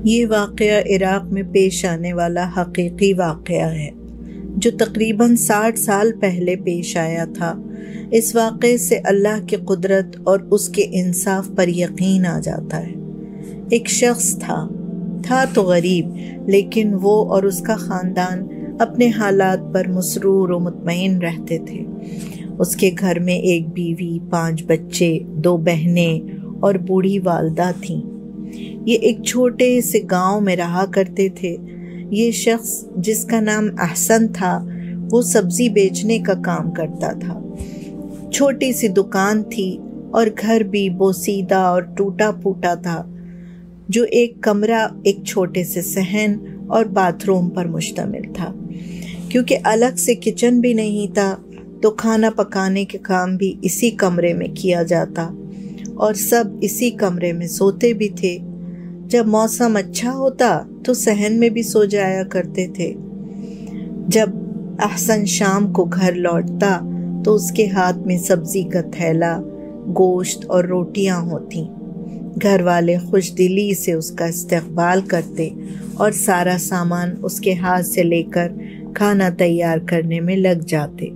یہ واقعہ عراق میں پیش آنے والا حقیقی واقعہ ہے جو تقریباً 60 سال پہلے پیش آیا تھا۔ اس واقعے سے اللہ کی قدرت اور اس کے انصاف پر یقین آ جاتا ہے۔ ایک شخص تھا تو غریب، لیکن وہ اور اس کا خاندان اپنے حالات پر مسرور و مطمئن رہتے تھے۔ اس کے گھر میں ایک بیوی، 5 بچے، 2 بہنیں اور بوڑھی والدہ تھیں۔ یہ ایک چھوٹے سے گاؤں میں رہا کرتے تھے۔ یہ شخص جس کا نام احسن تھا وہ سبزی بیچنے کا کام کرتا تھا۔ چھوٹی سی دکان تھی اور گھر بھی بوسیدہ اور ٹوٹا پھوٹا تھا، جو ایک کمرہ، ایک چھوٹے سے صحن اور باتھ روم پر مشتمل تھا۔ کیونکہ الگ سے کچن بھی نہیں تھا تو کھانا پکانے کے کام بھی اسی کمرے میں کیا جاتا اور سب اسی کمرے میں سوتے بھی تھے۔ جب موسم اچھا ہوتا تو صحن میں بھی سو جایا کرتے تھے۔ جب احسن شام کو گھر لوٹتا تو اس کے ہاتھ میں سبزی کا تھیلا، گوشت اور روٹیاں ہوتیں۔ گھر والے خوش دلی سے اس کا استقبال کرتے اور سارا سامان اس کے ہاتھ سے لے کر کھانا تیار کرنے میں لگ جاتے۔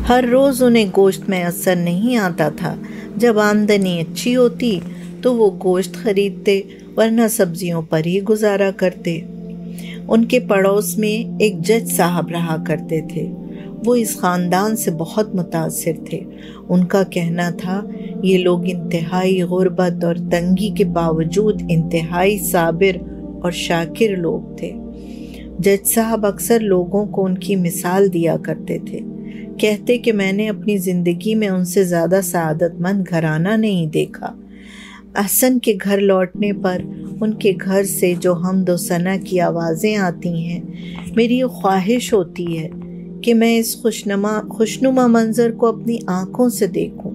ہر روز انہیں گوشت میسر نہیں آتا تھا۔ جب آمدنی اچھی ہوتی تو وہ گوشت خریدتے، ورنہ سبزیوں پر ہی گزارا کرتے۔ ان کے پڑوس میں ایک جج صاحب رہا کرتے تھے۔ وہ اس خاندان سے بہت متاثر تھے۔ ان کا کہنا تھا یہ لوگ انتہائی غربت اور تنگی کے باوجود انتہائی صابر اور شاکر لوگ تھے۔ جج صاحب اکثر لوگوں کو ان کی مثال دیا کرتے تھے۔ کہتے کہ میں نے اپنی زندگی میں ان سے زیادہ سعادت مند گھرانہ نہیں دیکھا۔ احسن کے گھر لوٹنے پر ان کے گھر سے جو حمد و ثنا کی آوازیں آتی ہیں، میری خواہش ہوتی ہے کہ میں اس خوشنما منظر کو اپنی آنکھوں سے دیکھوں۔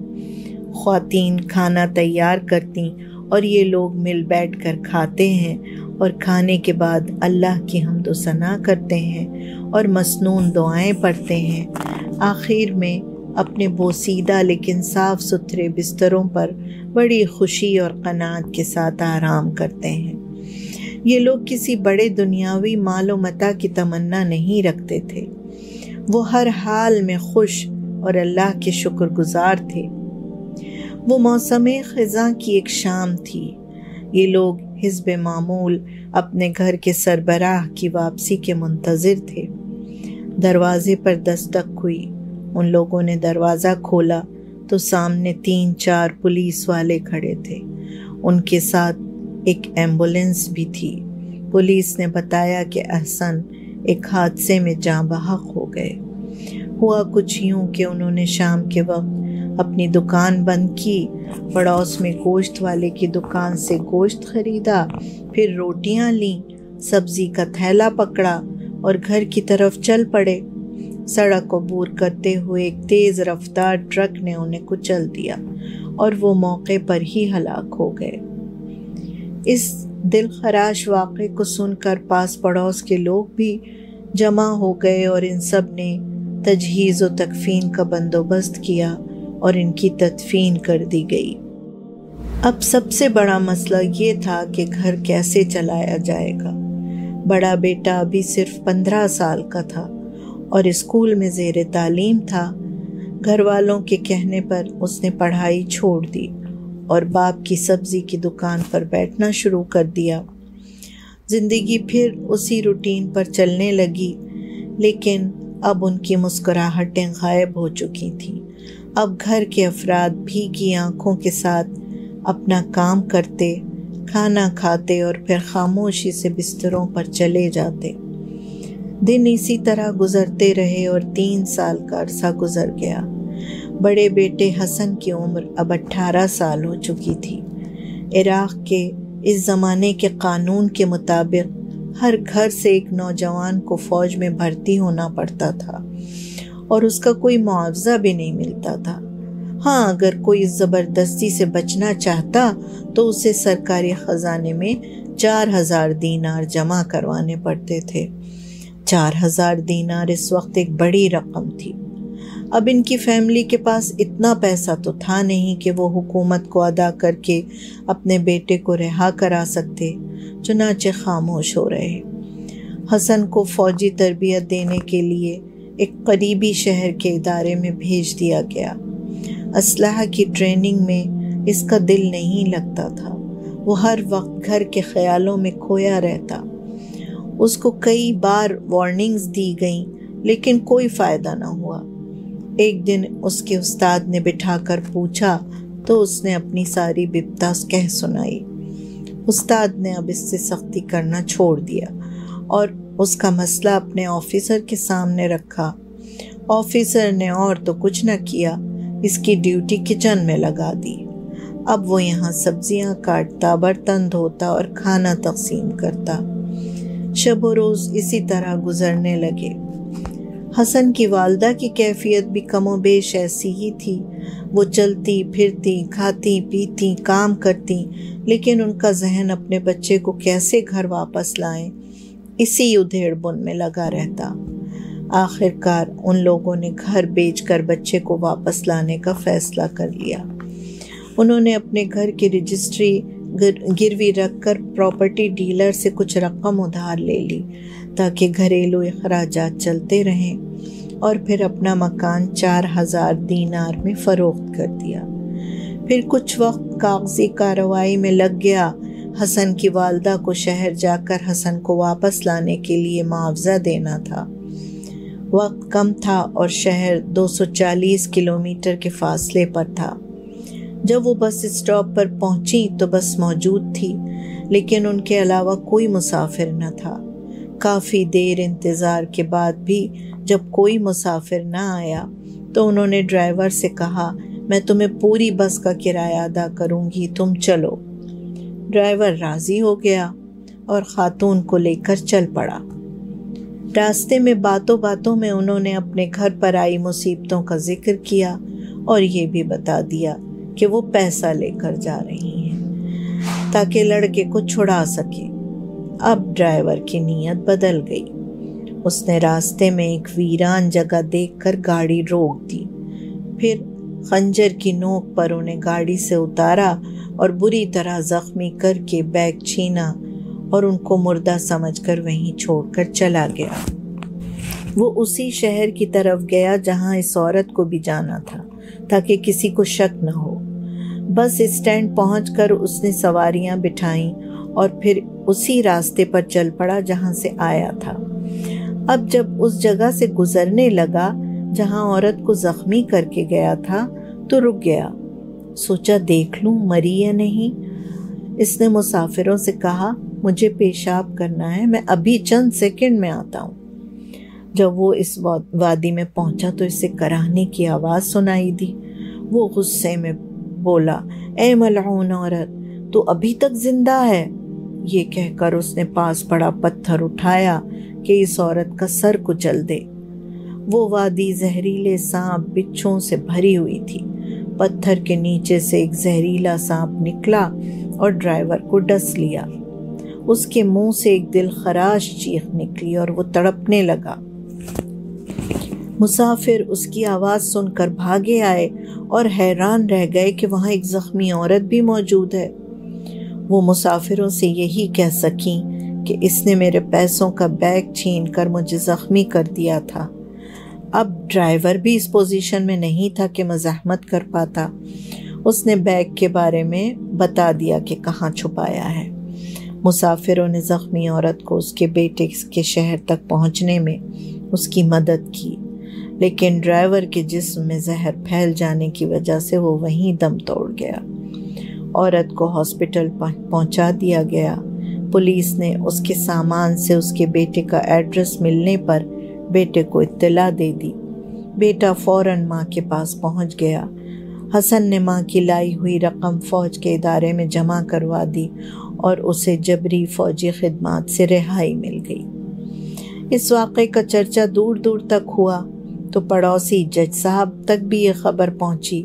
خواتین کھانا تیار کرتی اور یہ لوگ مل بیٹھ کر کھاتے ہیں اور کھانے کے بعد اللہ کی حمد و ثنا کرتے ہیں اور مسنون دعائیں پڑھتے ہیں۔ آخر میں اپنے بوسیدہ لیکن صاف ستھرے بستروں پر بڑی خوشی اور قناعت کے ساتھ آرام کرتے ہیں۔ یہ لوگ کسی بڑے دنیاوی مال و متاع کی تمنا نہیں رکھتے تھے۔ وہ ہر حال میں خوش اور اللہ کے شکر گزار تھے۔ وہ موسم خزاں کی ایک شام تھی۔ یہ لوگ حسب معمول اپنے گھر کے سربراہ کی واپسی کے منتظر تھے۔ دروازے پر دستک ہوئی۔ ان لوگوں نے دروازہ کھولا تو سامنے 3-4 پولیس والے کھڑے تھے۔ ان کے ساتھ ایک ایمبولینس بھی تھی۔ پولیس نے بتایا کہ احسن ایک حادثے میں جاں بحق ہو گئے۔ ہوا کچھ یوں کہ انہوں نے شام کے وقت اپنی دکان بند کی، پڑوس میں گوشت والے کی دکان سے گوشت خریدا، پھر روٹیاں لیں، سبزی کا تھیلا پکڑا اور گھر کی طرف چل پڑے۔ سڑک عبور کرتے ہوئے ایک تیز رفتار ٹرک نے انہیں کچل دیا اور وہ موقع پر ہی ہلاک ہو گئے۔ اس دل خراش واقعے کو سن کر پاس پڑوس کے لوگ بھی جمع ہو گئے اور ان سب نے تجہیز و تکفین کا بندوبست کیا اور ان کی تدفین کر دی گئی۔ اب سب سے بڑا مسئلہ یہ تھا کہ گھر کیسے چلایا جائے گا۔ بڑا بیٹا ابھی صرف 15 سال کا تھا اور اسکول میں زیر تعلیم تھا۔ گھر والوں کے کہنے پر اس نے پڑھائی چھوڑ دی اور باپ کی سبزی کی دکان پر بیٹھنا شروع کر دیا۔ زندگی پھر اسی روٹین پر چلنے لگی، لیکن اب ان کی مسکراہٹیں غائب ہو چکی تھیں۔ اب گھر کے افراد بھیگی آنکھوں کے ساتھ اپنا کام کرتے، کھانا کھاتے اور پھر خاموشی سے بستروں پر چلے جاتے۔ دن اسی طرح گزرتے رہے اور 3 سال کا عرصہ گزر گیا۔ بڑے بیٹے حسن کی عمر اب 18 سال ہو چکی تھی۔ عراق کے اس زمانے کے قانون کے مطابق ہر گھر سے ایک نوجوان کو فوج میں بھرتی ہونا پڑتا تھا اور اس کا کوئی معاوضہ بھی نہیں ملتا تھا۔ ہاں، اگر کوئی زبردستی سے بچنا چاہتا تو اسے سرکاری خزانے میں 4000 دینار جمع کروانے پڑتے تھے۔ 4000 دینار اس وقت ایک بڑی رقم تھی۔ اب ان کی فیملی کے پاس اتنا پیسہ تو تھا نہیں کہ وہ حکومت کو ادا کر کے اپنے بیٹے کو رہا کرا سکتے، چنانچہ خاموش ہو رہے۔ حسن کو فوجی تربیت دینے کے لیے ایک قریبی شہر کے ادارے میں بھیج دیا گیا۔ اسلحہ کی ٹریننگ میں اس کا دل نہیں لگتا تھا، وہ ہر وقت گھر کے خیالوں میں کھویا رہتا۔ اس کو کئی بار وارننگز دی گئیں لیکن کوئی فائدہ نہ ہوا۔ ایک دن اس کے استاد نے بٹھا کر پوچھا تو اس نے اپنی ساری بپتا کہہ سنائی۔ استاد نے اب اس سے سختی کرنا چھوڑ دیا اور اس کا مسئلہ اپنے آفیسر کے سامنے رکھا۔ آفیسر نے اور تو کچھ نہ کیا، اس کی ڈیوٹی کچن میں لگا دی۔ اب وہ یہاں سبزیاں کاٹتا، برتن دھوتا اور کھانا تقسیم کرتا۔ شب و روز اسی طرح گزرنے لگے۔ حسن کی والدہ کی کیفیت بھی کم و بیش ایسی ہی تھی۔ وہ چلتی پھرتی، کھاتی پیتی، کام کرتی، لیکن ان کا ذہن اپنے بچے کو کیسے گھر واپس لائیں اسی ادھیڑ بن میں لگا رہتا۔ آخر کار ان لوگوں نے گھر بیچ کر بچے کو واپس لانے کا فیصلہ کر لیا۔ انہوں نے اپنے گھر کی رجسٹری گروی رکھ کر پراپرٹی ڈیلر سے کچھ رقم ادھار لے لی تاکہ گھریلو اخراجات چلتے رہیں، اور پھر اپنا مکان 4000 دینار میں فروخت کر دیا۔ پھر کچھ وقت کاغذی کارروائی میں لگ گیا۔ حسن کی والدہ کو شہر جا کر حسن کو واپس لانے کے لیے معاوضہ دینا تھا۔ وقت کم تھا اور شہر 240 کلومیٹر کے فاصلے پر تھا۔ جب وہ بس اسٹاپ پر پہنچی تو بس موجود تھی، لیکن ان کے علاوہ کوئی مسافر نہ تھا۔ کافی دیر انتظار کے بعد بھی جب کوئی مسافر نہ آیا تو انہوں نے ڈرائیور سے کہا، میں تمہیں پوری بس کا کرایہ ادا کروں گی، تم چلو۔ ڈرائیور راضی ہو گیا اور خاتون کو لے کر چل پڑا۔ راستے میں باتوں باتوں میں انہوں نے اپنے گھر پر آئی مصیبتوں کا ذکر کیا اور یہ بھی بتا دیا کہ وہ پیسہ لے کر جا رہی ہیں تاکہ لڑکے کو چھڑا سکے۔ اب ڈرائیور کی نیت بدل گئی۔ اس نے راستے میں ایک ویران جگہ دیکھ کر گاڑی روک دی، پھر خنجر کی نوک پر انہیں گاڑی سے اتارا اور بری طرح زخمی کر کے بیگ چھینا اور ان کو مردہ سمجھ کر وہیں چھوڑ کر چلا گیا۔ وہ اسی شہر کی طرف گیا جہاں اس عورت کو بھی جانا تھا تاکہ کسی کو شک نہ ہو۔ بس اسٹینڈ پہنچ کر اس نے سواریاں بٹھائیں اور پھر اسی راستے پر چل پڑا جہاں سے آیا تھا۔ اب جب اس جگہ سے گزرنے لگا جہاں عورت کو زخمی کر کے گیا تھا تو رک گیا، سوچا دیکھ لوں مری یا نہیں۔ اس نے مسافروں سے کہا، مجھے پیشاب کرنا ہے، میں ابھی چند سیکنڈ میں آتا ہوں۔ جب وہ اس وادی میں پہنچا تو اسے کراہنے کی آواز سنائی دی۔ وہ غصے میں بولا، اے ملعون عورت، تو ابھی تک زندہ ہے؟ یہ کہہ کر اس نے پاس پڑا پتھر اٹھایا کہ اس عورت کا سر کچل دے۔ وہ وادی زہریلے سانپ بچھوں سے بھری ہوئی تھی۔ پتھر کے نیچے سے ایک زہریلا سانپ نکلا اور ڈرائیور کو ڈس لیا۔ اس کے منہ سے ایک دل خراش چیخ نکلی اور وہ تڑپنے لگا۔ مسافر اس کی آواز سن کر بھاگے آئے اور حیران رہ گئے کہ وہاں ایک زخمی عورت بھی موجود ہے۔ وہ مسافروں سے یہی کہہ سکیں کہ اس نے میرے پیسوں کا بیگ چھین کر مجھے زخمی کر دیا تھا۔ اب ڈرائیور بھی اس پوزیشن میں نہیں تھا کہ مزاحمت کر پاتا۔ اس نے بیگ کے بارے میں بتا دیا کہ کہاں چھپایا ہے۔ مسافروں نے زخمی عورت کو اس کے بیٹے کے شہر تک پہنچنے میں اس کی مدد کی، لیکن ڈرائیور کے جسم میں زہر پھیل جانے کی وجہ سے وہ وہیں دم توڑ گیا۔ عورت کو ہاسپٹل پہنچا دیا گیا۔ پولیس نے اس کے سامان سے اس کے بیٹے کا ایڈریس ملنے پر بیٹے کو اطلاع دے دی۔ بیٹا فوراً ماں کے پاس پہنچ گیا۔ حسن نے ماں کی لائی ہوئی رقم فوج کے ادارے میں جمع کروا دی اور اسے جبری فوجی خدمات سے رہائی مل گئی۔ اس واقعے کا چرچا دور دور تک ہوا تو پڑوسی جج صاحب تک بھی یہ خبر پہنچی۔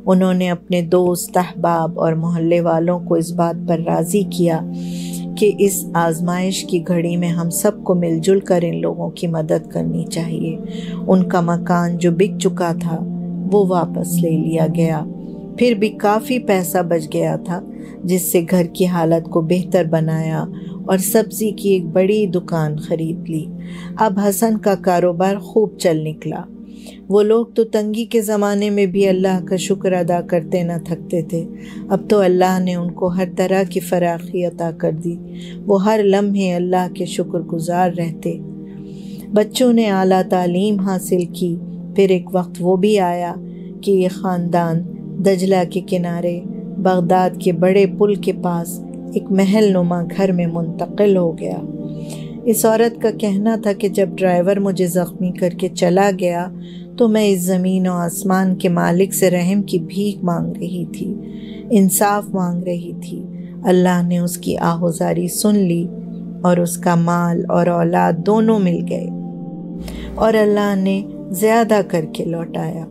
انہوں نے اپنے دوست، احباب اور محلے والوں کو اس بات پر راضی کیا کہ اس آزمائش کی گھڑی میں ہم سب کو مل جل کر ان لوگوں کی مدد کرنی چاہیے۔ ان کا مکان جو بک چکا تھا وہ واپس لے لیا گیا، پھر بھی کافی پیسہ بچ گیا تھا جس سے گھر کی حالت کو بہتر بنایا اور سبزی کی ایک بڑی دکان خرید لی۔ اب حسن کا کاروبار خوب چل نکلا۔ وہ لوگ تو تنگی کے زمانے میں بھی اللہ کا شکر ادا کرتے نہ تھکتے تھے، اب تو اللہ نے ان کو ہر طرح کی فراخی عطا کر دی۔ وہ ہر لمحے اللہ کے شکر گزار رہتے۔ بچوں نے اعلیٰ تعلیم حاصل کی۔ پھر ایک وقت وہ بھی آیا کہ یہ خاندان دجلہ کے کنارے بغداد کے بڑے پل کے پاس ایک محل نما گھر میں منتقل ہو گیا۔ اس عورت کا کہنا تھا کہ جب ڈرائیور مجھے زخمی کر کے چلا گیا تو میں اس زمین و آسمان کے مالک سے رحم کی بھیک مانگ رہی تھی، انصاف مانگ رہی تھی۔ اللہ نے اس کی آہوزاری سن لی اور اس کا مال اور اولاد دونوں مل گئے اور اللہ نے زیادہ کر کے لوٹایا۔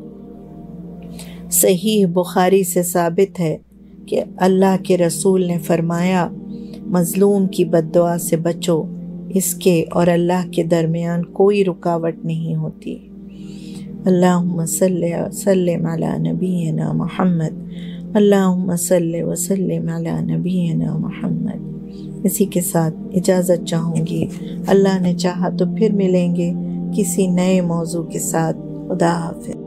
صحیح بخاری سے ثابت ہے کہ اللہ کے رسول نے فرمایا، مظلوم کی بد دعا سے بچو، اس کے اور اللہ کے درمیان کوئی رکاوٹ نہیں ہوتی۔ اللہم صلی وسلم علی نبینا محمد، اللہم صلی وسلم علی نبینا محمد۔ اسی کے ساتھ اجازت چاہوں گی، اللہ نے چاہا تو پھر ملیں گے کسی نئے موضوع کے ساتھ۔ خدا حافظ۔